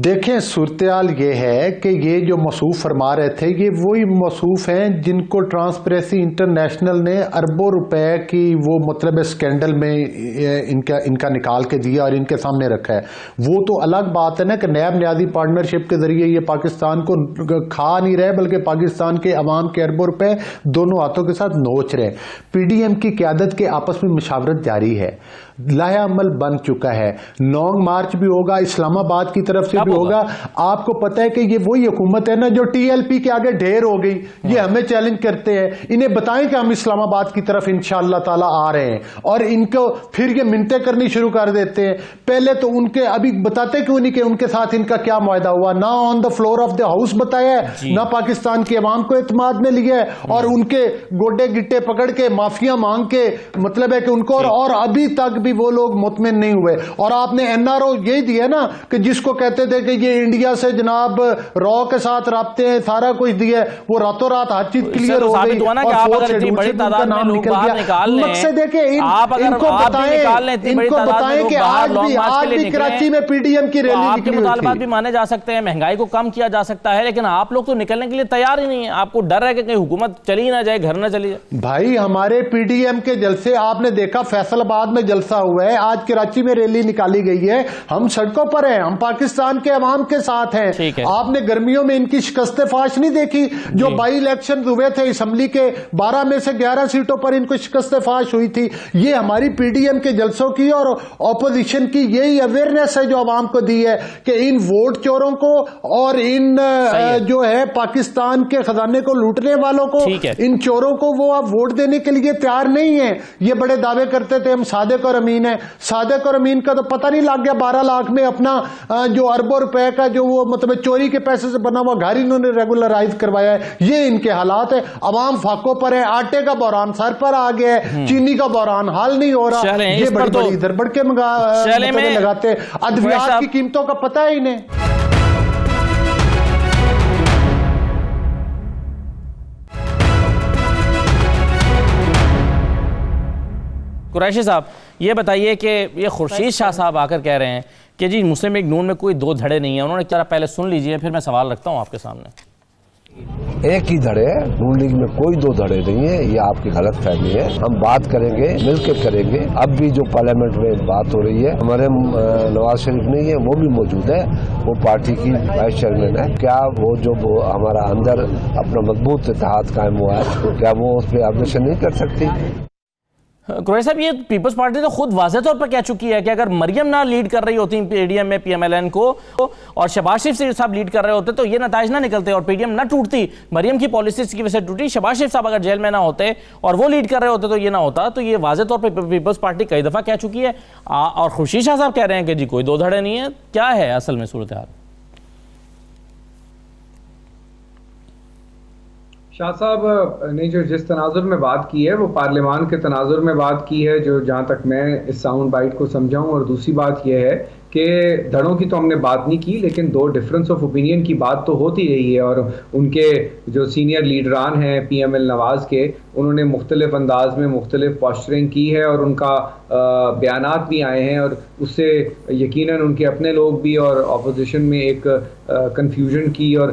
C: دیکھیں صورتحال یہ ہے کہ یہ جو موصوف فرما رہے تھے یہ وہی موصوف ہیں جن کو ٹرانسپیرنسی انٹرنیشنل نے اربوں روپے کی وہ مطلب سکینڈل میں ان کا نکال کے دیا اور ان کے سامنے رکھا ہے. وہ تو الگ بات ہے نا کہ نیب نیازی پارٹنرشپ کے ذریعے یہ پاکستان کو کھا نہیں رہے بلکہ پاکستان کے عوام کے اربوں روپے دونوں ہاتھوں کے ساتھ نوچ رہے. پی ڈی ایم کی قیادت کے آپس میں مشاورت جاری ہے, لایا عمل بن چکا ہے. لانگ مارچ بھی ہوگا, اسلام آباد کی طرف سے بھی ہوگا. آپ کو پتا ہے کہ یہ وہی حکومت ہے نا جو ٹی ایل پی کے آگے ڈھیر ہو گئی, یہ ہمیں چیلنج کرتے ہیں, انہیں بتائیں کہ ہم اسلام آباد کی طرف انشاءاللہ تعالی آ رہے ہیں, اور ان کو پھر یہ منتیں کرنی شروع کر دیتے ہیں. پہلے تو ان کے ابھی بتاتے کیوں نہیں کہ ان کے ساتھ ان کا کیا معاہدہ ہوا, نہ on the floor of the house بتایا ہے, نہ پاکستان کی عوام کو اعتماد میں لیا ہے, اور ان کے گوڈے گٹے پکڑ کے معافیاں مانگ کے مطلب ہے کہ ان کو, اور ابھی تک بھی وہ لوگ مطمئن نہیں ہوئے. اور آپ نے این آر او یہی دیا نا کہ جس کو کہتے تھے کہ یہ انڈیا سے جناب را کے ساتھ رابطے ہیں, سارا کچھ دیا ہے, وہ راتوں رات ہر چیز کلیئر ہو گئی اور فورتھ شیڈول سے ان کا نام نکل گیا. مقصد دیکھیں ان کو بتائیں کہ آج بھی کراچی میں پی ڈی ایم کی ریلی
A: آپ کے مطالبات بھی مانے جا سکتے ہیں, مہنگائی کو کم کیا جا سکتا ہے, لیکن آپ لوگ تو نکلنے کے لیے تیار ہی نہیں ہیں. آپ کو ڈر ہے کہ کہیں حکومت چلی نہ جائے, گھر نہ چلی جائے.
C: بھائی ہمارے پی ڈی ایم کے جلسے آپ نے دیکھا, فیصل آباد میں جلسہ ہوا ہے, آج کراچی میں ریلی نکالی گئی ہے, ہم سڑکوں پر ہیں, ہم پاکستان کے عوام کے ساتھ ہیں. آپ نے گرمیوں میں ان کی شکست فاش نہیں دیکھی, جو بائی الیکشن ہوئے تھے اسمبلی کے 12 میں سے 11 سیٹوں پر ان کو شکست فاش ہوئی تھی. یہ ہماری پی ڈی ایم کے جلسوں کی اور اپوزیشن کی یہی اویئرنیس ہے جو عوام کو دی ہے کہ ان ووٹ چوروں کو اور ان جو ہے پاکستان کے خزانے کو لوٹنے والوں کو, ان چوروں کو وہ آپ ووٹ دینے کے لیے تیار نہیں ہیں. یہ بڑے دعوے کرتے تھے ہم صادق اور امین ہیں, صادق اور امین کا تو پتہ نہیں لگ گیا 12 لاکھ میں اپنا جو اربوں روپے کا جو وہ مطلب چوری کے پیسے سے بنا ہوا گھر انہوں نے ریگولرائز کروایا ہے. یہ ان کے حالات ہے. عوام فاقوں پر ہے, آٹے کا بحران سر پر آ گیا ہے, چینی کا بحران حل نہیں ہو رہا, یہ بڑی بڑی ادھر بڑھ کے لگاتے, ادویات کی قیمتوں کا پتہ ہے انہیں.
A: قریشی صاحب یہ بتائیے کہ یہ خورشید شاہ صاحب آ کر کہہ رہے ہیں کہ جی مسلم لیگ نون میں کوئی دو دھڑے نہیں ہیں. انہوں نے کیا, پہلے سن لیجئے پھر میں سوال رکھتا ہوں آپ کے سامنے.
F: ایک ہی دھڑے ہے، نون لیگ میں کوئی دو دھڑے نہیں ہے، یہ آپ کی غلط فہمی ہے. ہم بات کریں گے، مل کے کریں گے. اب بھی جو پارلیمنٹ میں بات ہو رہی ہے، ہمارے نواز شریف نہیں ہے، وہ بھی موجود ہے، وہ پارٹی کی وائس چیئرمین ہے. کیا وہ جو ہمارا اندر اپنا مضبوط اتحاد قائم ہوا ہے، کیا وہ اس پہ آبجیکشن نہیں کر سکتی؟
A: قریشی صاحب، یہ پیپلز پارٹی تو خود واضح طور پر کہہ چکی ہے کہ اگر مریم نہ لیڈ کر رہی ہوتی پی ڈی ایم میں پی ایم ایل این کو اور شہباز شریف صاحب لیڈ کر رہے ہوتے تو یہ نتائج نہ نکلتے اور پی ڈی ایم نہ ٹوٹتی. مریم کی پالیسیز کی وجہ سے ٹوٹی. شہباز شریف صاحب اگر جیل میں نہ ہوتے اور وہ لیڈ کر رہے ہوتے تو یہ نہ ہوتا. تو یہ واضح طور پہ پیپلز پارٹی کئی دفعہ کہہ چکی ہے اور خورشید شاہ صاحب کہہ رہے ہیں کہ جی کوئی دو دھڑے نہیں ہے. کیا ہے اصل میں صورتحال؟
D: شاہ صاحب نے جو جس تناظر میں بات کی ہے وہ پارلیمان کے تناظر میں بات کی ہے، جو جہاں تک میں اس ساؤنڈ بائٹ کو سمجھا ہوں. اور دوسری بات یہ ہے کہ دھڑوں کی تو ہم نے بات نہیں کی، لیکن دو ڈفرنس آف اوپینین کی بات تو ہوتی رہی ہے. اور ان کے جو سینئر لیڈران ہیں پی ایم ایل نواز کے، انہوں نے مختلف انداز میں مختلف پوسچرنگ کی ہے اور ان کا بیانات بھی آئے ہیں، اور اس سے یقیناً ان کے اپنے لوگ بھی اور اپوزیشن میں ایک کنفیوژن کی اور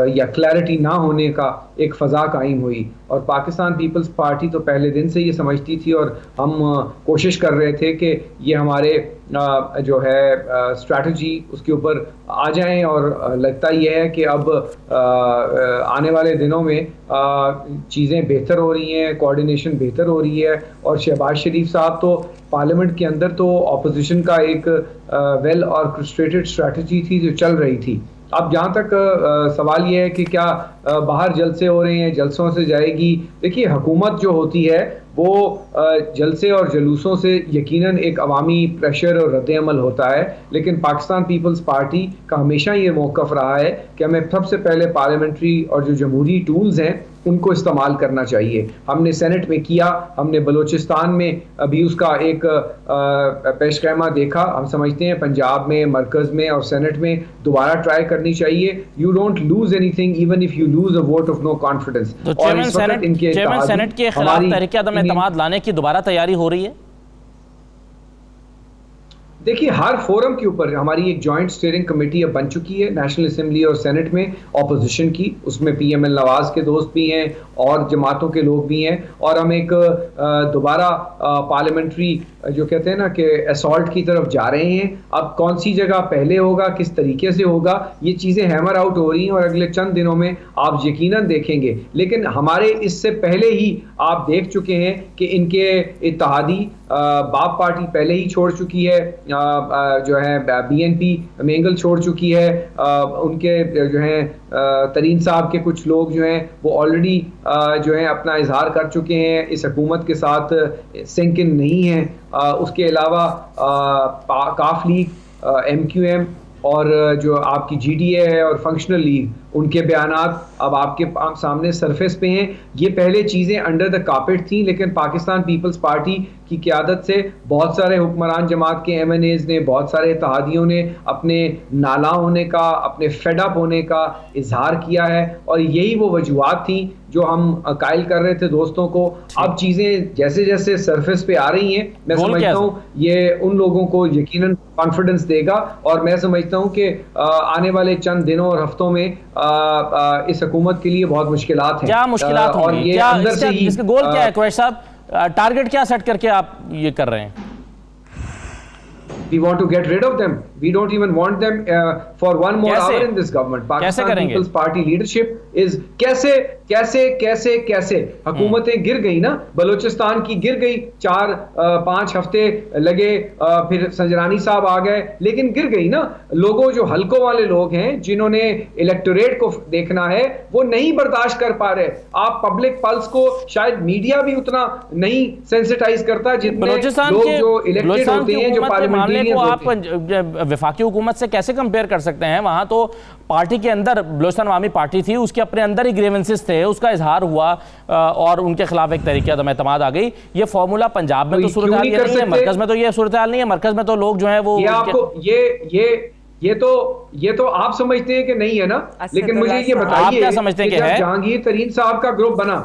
D: یا کلیئرٹی نہ ہونے کا ایک فضا قائم ہوئی. اور پاکستان پیپلز پارٹی تو پہلے دن سے یہ سمجھتی تھی اور ہم کوشش کر رہے تھے کہ یہ ہمارے جو ہے اسٹریٹجی اس کے اوپر آ جائیں. اور لگتا یہ ہے کہ اب آنے والے دنوں میں چیزیں بہتر ہو رہی ہیں، کوآرڈینیشن بہتر ہو رہی ہے. اور شہباز شریف صاحب تو پارلیمنٹ کے اندر تو اپوزیشن کا ایک ویل آرکسٹریٹڈ اسٹریٹجی تھی جو چل رہی تھی. اب جہاں تک سوال یہ ہے کہ کیا باہر جلسے ہو رہے ہیں، جلسوں سے جائے گی. دیکھیے، حکومت جو ہوتی ہے وہ جلسے اور جلوسوں سے یقیناً ایک عوامی پریشر اور رد عمل ہوتا ہے، لیکن پاکستان پیپلز پارٹی کا ہمیشہ یہ موقف رہا ہے کہ ہمیں سب سے پہلے پارلیمنٹری اور جو جمہوری ٹولز ہیں ان کو استعمال کرنا چاہیے. ہم نے سینٹ میں کیا، ہم نے بلوچستان میں ابھی اس کا ایک پیش خیمہ دیکھا. ہم سمجھتے ہیں پنجاب میں، مرکز میں اور سینٹ میں دوبارہ ٹرائی کرنی چاہیے. You don't lose anything even if you lose a vote of no confidence.
A: تو چیئرمین سینٹ کے خلاف تحریک عدم اعتماد لانے کی دوبارہ تیاری ہو رہی ہے؟
D: دیکھیے، ہر فورم کے اوپر ہماری ایک جوائنٹ اسٹیئرنگ کمیٹی اب بن چکی ہے نیشنل اسمبلی اور سینٹ میں اپوزیشن کی. اس میں پی ایم ایل نواز کے دوست بھی ہیں اور جماعتوں کے لوگ بھی ہیں. اور ہم ایک دوبارہ پارلیمنٹری جو کہتے ہیں نا کہ اسالٹ کی طرف جا رہے ہیں. اب کون سی جگہ پہلے ہوگا، کس طریقے سے ہوگا، یہ چیزیں ہیمر آؤٹ ہو رہی ہیں اور اگلے چند دنوں میں آپ یقیناً دیکھیں گے. لیکن ہمارے اس سے پہلے ہی آپ دیکھ چکے ہیں کہ ان کے اتحادی باپ پارٹی پہلے ہی چھوڑ چکی ہے، جو ہے بی این پی مینگل چھوڑ چکی ہے. ان کے جو ہیں ترین صاحب کے کچھ لوگ جو ہیں وہ آلریڈی جو ہیں اپنا اظہار کر چکے ہیں، اس حکومت کے ساتھ سنک ان نہیں ہیں. اس کے علاوہ کاف لیگ، ایم کیو ایم اور جو آپ کی جی ڈی اے ہے اور فنکشنل لیگ، ان کے بیانات اب آپ کے سامنے سرفیس پہ ہیں. یہ پہلے چیزیں انڈر دا کارپیٹ تھیں، لیکن پاکستان پیپلز پارٹی کی قیادت سے بہت سارے حکمران جماعت کے ایم این ایز نے، بہت سارے اتحادیوں نے اپنے نالاں ہونے کا، اپنے فیڈ اپ ہونے کا اظہار کیا ہے. اور یہی وہ وجوہات تھیں جو ہم قائل کر رہے تھے دوستوں کو. اب چیزیں جیسے جیسے سرفیس پہ آ رہی ہیں، میں سمجھتا ہوں یہ ان لوگوں کو یقیناً کانفیڈنس دے گا. اور میں سمجھتا ہوں کہ آنے والے چند دنوں اور ہفتوں میں اس حکومت کے لیے بہت مشکلات ہیں.
A: کیا مشکلات ہوں گی؟ اس کا گول کیا ہے قریشی صاحب؟ ٹارگٹ کیا سیٹ کر کے آپ یہ کر رہے ہیں؟
D: We want to get rid of them. We don't even want them for one more hour in this government. Pakistan People's Party leadership is کیسے حکومتیں گر گئی نا. بلوچستان کی گر گئی، 4-5 ہفتے لگے، پھر سنجرانی صاحب آ گئے، لیکن گر گئی نا. لوگوں جو حلقوں والے لوگ ہیں جنہوں نے الیکٹوریٹ کو دیکھنا ہے وہ نہیں برداشت کر پا رہے. آپ پبلک پلس کو شاید میڈیا بھی اتنا نہیں سینسٹائز کرتا جتنے لوگ جو الیکٹڈ ہوتے ہیں، جو پارلیمنٹرین
A: کو آپ وفاقی حکومت سے کیسے کمپیئر کر سکتے ہیں؟ وہاں تو پارٹی کے اندر بلوچستان عوامی پارٹی تھی، اس کے اپنے اندر ہی گریونسز تھے، اس کا اظہار ہوا اور ان کے خلاف ایک تحریک عدم اعتماد آ گئی. یہ فارمولا پنجاب میں تو صورتحال یہ نہیں ہے، مرکز میں تو یہ صورتحال نہیں ہے. مرکز میں تو لوگ جو ہیں وہ
D: یہ تو آپ سمجھتے ہیں کہ نہیں ہے نا، لیکن مجھے یہ بتائیے کہ جب جہانگیر ترین صاحب کا گروپ بنا،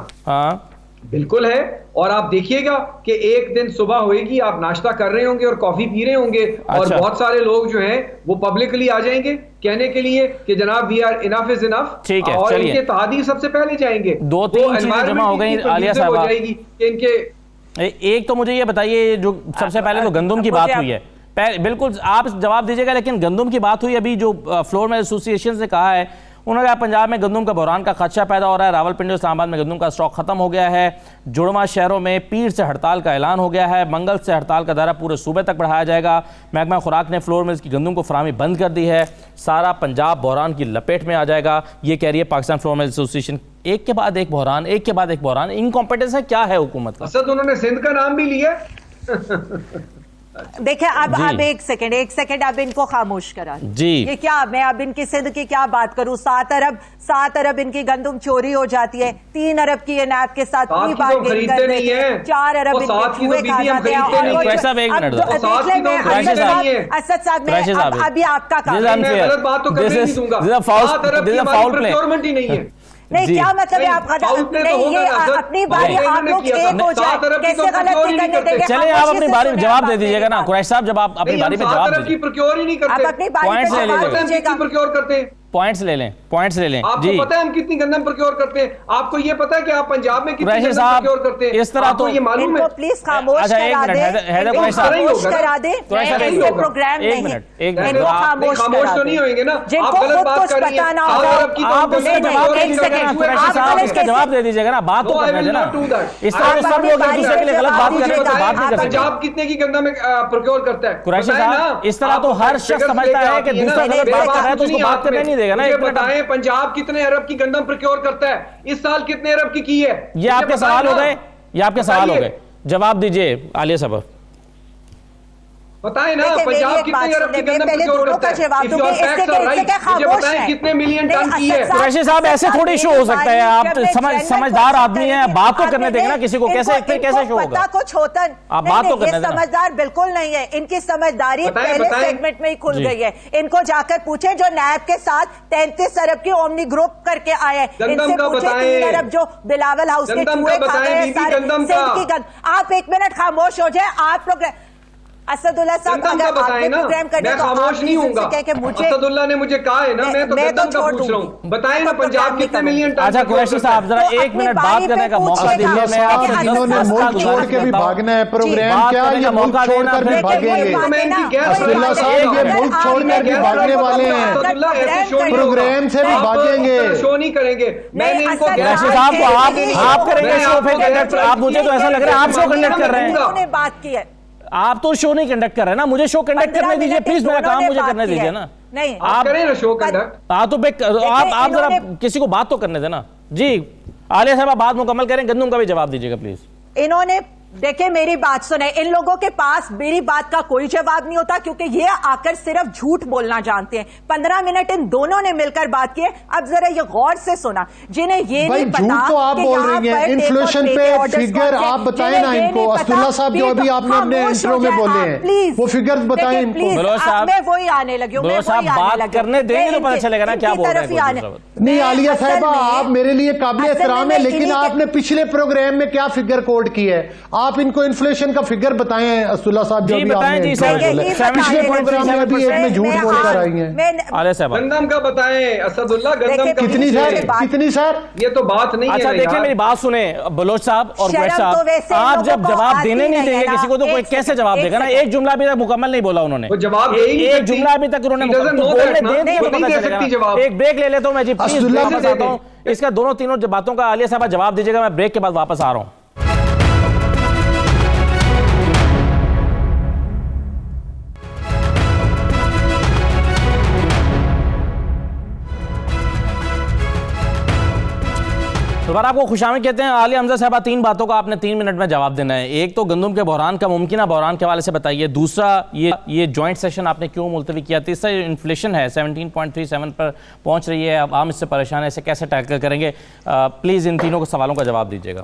D: بالکل ہے. اور آپ دیکھیے گا کہ ایک دن صبح ہوئے گی, آپ ناشتہ کر رہے ہوں گے اور کافی پی رہے ہوں گے, اور بہت سارے لوگ جو ہیں وہ پبلکلی آ جائیں گے کہنے کے لیے کہ جناب وی آر انف از انف, اور ان کے اتحادی سب سے پہلے جائیں گے.
A: دو تین چیزیں جمع ہو گئی عالیہ صاحبہ. ایک تو مجھے یہ بتائیے, جو سب سے پہلے تو گندم کی بات ہوئی ہے, بالکل آپ جواب دیجیے گا, لیکن گندم کی بات ہوئی ابھی جو فلور میں ایسوسی ایشن نے کہا ہے, انہوں نے کہا پنجاب میں گندم کا بحران کا خدشہ پیدا ہو رہا ہے, راولپنڈی اور اسلام آباد میں گندم کا سٹاک ختم ہو گیا ہے, جڑواں شہروں میں پیر سے ہڑتال کا اعلان ہو گیا ہے, منگل سے ہڑتال کا دائرہ پورے صوبے تک بڑھایا جائے گا, محکمہ خوراک نے فلور ملز کی گندم کو فراہمی بند کر دی ہے, سارا پنجاب بحران کی لپیٹ میں آ جائے گا, یہ کہہ رہی ہے پاکستان فلور ملز ایسوسی ایشن. ایک کے بعد ایک بحران, ایک کے بعد ایک بحران, انکمپیٹنس ہے کیا ہے حکومت کا؟
D: اسد انہوں نے سندھ کا نام بھی لیا.
B: دیکھیں اب ایک سیکنڈ اب ان کو خاموش کرا
A: جی,
B: یہ کیا, میں اب ان کی سندھ کی کیا بات کروں. 7 ارب ان کی گندم چوری ہو جاتی ہے, 3 ارب کی نیب کے ساتھ 4 ارب ان کے چوہے کھا جاتے ہیں. اسد صاحب ابھی آپ کا کام
D: غلط بات تو کرنے نہیں دوں گا. 7 ارب کی ہماری پروکیورمنٹ ہی نہیں ہے.
B: نہیں, کیا مطلب ہے آپ اپنی باری آپ لوگ ایک ہو جائے, کیسے غلط نہیں کرنے دیں گے؟
A: چلیں آپ اپنی باری میں جواب دے دیجیے گا نا قریش صاحب, جب آپ اپنی باری میں جواب دیجیے.
B: آپ اپنی باری میں جواب دیجیے گا.
A: پوائنٹس لے لیں.
D: آپ کو پتہ ہے ہم کتنی گندم پروکیور کرتے ہیں؟ آپ کو یہ پتہ ہے کہ آپ پنجاب میں کتنی گندم پروکیور کرتے ہیں؟
A: اس طرح تو
D: یہ معلوم ہے.
B: پلیز خاموش کرا دیں, خاموش کرا دیں. ایسے پروگرام نہیں, ان کو خاموش
D: خاموش تو نہیں ہوئیں گے نا.
B: جن کو خود کچھ پتہ نہ ہو,
A: آپ اس کا جواب دے دیجیے گا نا, بات تو کرنے دینا. اس طرح سب لوگ ایک دوسرے کے لیے غلط بات کر رہے ہیں تو بات نہیں کر سکتے.
D: پنجاب کتنے کی گندم پروکیور کرتا ہے؟
A: قریشی صاحب اس طرح تو ہر شخص سمجھتا ہے کہ دوسرا غلط بات کر رہا ہے تو اس کو بات کرنے نہیں دے گا نا.
D: یہ بتائیں پنجاب کتنے ارب کی گندم پروکیور کرتا ہے اس سال, کتنے ارب کی ہے؟
A: یہ آپ کے سوال ہو گئے, یہ آپ کے سوال ہو گئے, جواب دیجئے عالیہ صاحب.
D: بتائیں نا پنجاب کتنے ارب کی گندم پروکیور کرتا ہے؟ مجھے بتائیں کتنے ملین ٹن کی ہے؟
A: قریشی صاحب ایسے تھوڑی شو ہو سکتا ہے, آپ سمجھدار آدمی ہیں, بات تو کرنے دیں گے نا کسی کو. کیسے شو ہوگا؟
B: کچھ ہوتا
A: آپ بات تو کرنے دیں.
B: سمجھدار بالکل نہیں ہے, ان کی سمجھداری پہلے سیگمنٹ میں ہی کھل گئی ہے. ان کو جا کر پوچھیں جو نیب کے ساتھ 33 ارب کی اومنی گروپ کر کے آئے, ان سے پوچھیں 3 ارب جو بلاول ہاؤس کے چوہے کھا گئے ہیں سارے سندھ کی گند. آپ 1 منٹ خاموش ہو جائیں. آپ لوگ اسد اللہ صاحب اگر آپ نے پروگرام کرنے تو
D: خاموش نہیں ہوں گا. اسد اللہ نے مجھے کہا ہے نا, میں تو گندم کا پوچھ رہا ہوں. بتائیں نا پنجاب کتنے ملین ٹن.
A: اچھا قریشی صاحب ذرا 1 منٹ بات کرنے کا موقع دیجیے. میں آپ سے
C: انہوں نے ملک چھوڑ کے بھی بھاگنا ہے, پروگرام کیا یہ ملک چھوڑ کر بھی بھاگیں گے؟ عبداللہ صاحب یہ ملک چھوڑ کر بھی بھاگنے والے ہیں, پروگرام سے بھی بھاگیں گے.
D: شو نہیں کریں گے. میں نے ان کو
A: قریشی صاحب کو آپ کریں گے شو پھر کنڈکٹ, آپ مجھے تو ایسا لگ رہا ہے آپ شو کنڈکٹ کر رہے ہیں.
B: انہوں نے بات کی ہے,
A: آپ تو شو نہیں کنڈکٹ کر رہے ہیں نا, مجھے شو کنڈکٹ کرنے دیجئے پلیز, میرا کام مجھے کرنے دیجئے نا.
B: نہیں
D: آپ کریں نا شو کنڈکٹ.
A: ہاں تو آپ ذرا کسی کو بات تو کرنے دینا. جی عالیہ صاحب بات مکمل کریں, گندم کا بھی جواب دیجیے گا پلیز.
B: انہوں نے دیکھیں میری بات سنیں, ان لوگوں کے پاس میری بات کا کوئی جواب نہیں ہوتا کیونکہ یہ آ کر صرف جھوٹ بولنا جانتے ہیں. 15 منٹ ان دونوں نے مل کر بات کی ہے. اب ذرا یہ غور سے سنا, جنہیں یہ نہیں پتا
C: جھوٹ تو آپ بول رہی ہیں, انفلیشن پہ فگر آپ بتائیں نا ان کو. اسداللہ صاحب جو ابھی آپ نے اپنے انٹرو میں بولے ہیں وہ فگرز بتائیں ان کو.
B: میں وہی آنے لگی ہوں,
A: بلوچ صاحب بات کرنے دیں گے تو پتہ چلے گا نا کیا بول رہے ہیں.
C: نہیں عالیہ صاحبہ آپ میرے لیے قابل احترام ہے, لیکن آپ نے پچھلے پروگرام میں کیا فگر کوڈ کی ہے؟ آپ ان کو انفلیشن کا فگر بتائیں اسداللہ صاحب جو ابھی آپ نے پچھلے پروگرام میں ابھی ایک میں جھوٹ بول کر آئی ہیں.
D: گندم کا بتائیں اسد اللہ, گندم کا
C: کتنی سر
D: یہ تو بات نہیں ہے.
A: اچھا دیکھیں میری بات سنیں بلوچ صاحب اور قریش صاحب, آپ جب جواب دینے نہیں دیں گے کسی کو تو کوئی کیسے جواب دے گا نا. ایک جملہ ابھی تک مکمل نہیں بولا انہوں نے, ایک جملہ ابھی تک انہوں نے بولنے دے دیا تو پتہ چلے گا. ایک بریک لے لیتا ہوں میں جی پلیز, واپس آتا ہوں. اس کا دونوں تینوں باتوں کا عالیہ صاحبہ جواب دیجیے گا, میں بریک کے بعد واپس آ رہا ہوں. دوبارہ آپ کو خوشامد کہتے ہیں. عالیہ حمزہ صاحبہ 3 باتوں کا آپ نے 3 منٹ میں جواب دینا ہے. ایک تو گندم کے بحران کا ممکنہ بحران کے حوالے سے بتائیے. دوسرا یہ جوائنٹ سیشن آپ نے کیوں ملتوی کیا. تیسرا انفلیشن ہے 17.37 پر پہنچ رہی ہے, اب عام اس سے پریشان ہے, اسے کیسے ٹیکل کریں گے؟ پلیز ان تینوں کے سوالوں کا جواب دیجیے گا.